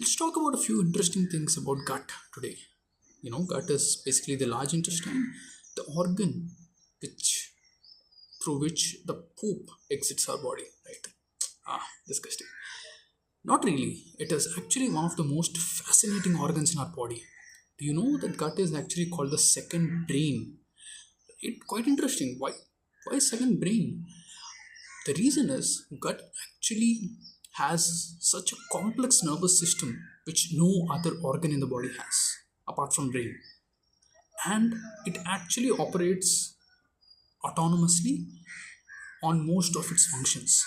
Let's talk about a few interesting things about gut today. Gut is basically the large intestine, the organ which through which the poop exits our body, right? Disgusting. Not really. It is actually one of the most fascinating organs in our body. Do you know that gut is actually called the second brain? It quite interesting. Why second brain? The reason is gut actually has such a complex nervous system which no other organ in the body has apart from brain, and it actually operates autonomously on most of its functions.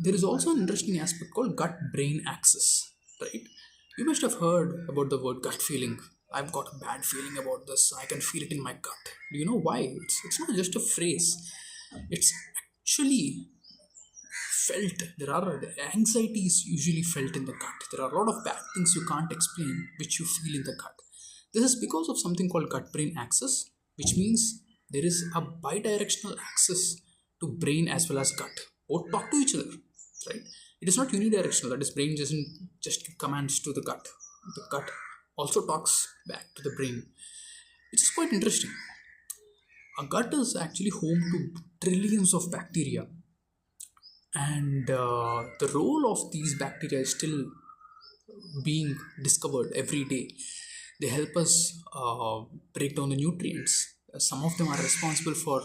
There is also an interesting aspect called gut brain axis, right? You must have heard about the word gut feeling. I've got a bad feeling about this. I can feel it in my gut. Do you know why? It's not just a phrase. It's actually felt. There are anxieties usually felt in the gut. There are a lot of bad things you can't explain which you feel in the gut. This is because of something called gut brain axis, which means there is a bidirectional access to brain as well as gut. Both talk to each other, right? It is not unidirectional, that is brain doesn't just give commands to the gut. The gut also talks back to the brain, which is quite interesting. A gut is actually home to trillions of bacteria, and the role of these bacteria is still being discovered every day. They help us break down the nutrients. Some of them are responsible for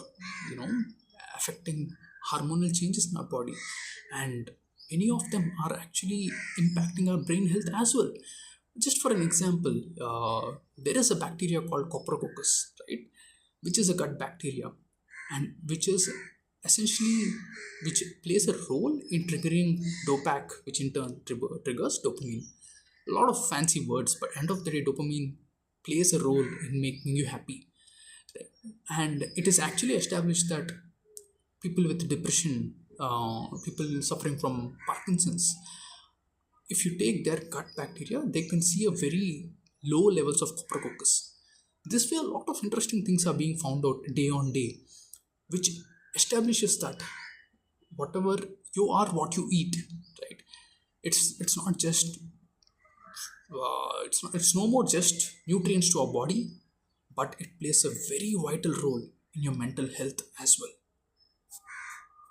you know affecting hormonal changes in our body, and many of them are actually impacting our brain health as well. Just for an example, there is a bacteria called coprococcus, right, which is a gut bacteria, and which is essentially which plays a role in triggering dopac, which in turn triggers dopamine. A lot of fancy words, but end of the day dopamine plays a role in making you happy. And it is actually established that people with depression, people suffering from Parkinson's, if you take their gut bacteria, they can see a very low levels of coprococcus. This way a lot of interesting things are being found out day on day, which establishes that whatever you are, what you eat, right? It's not just it's no more just nutrients to our body, but it plays a very vital role in your mental health as well.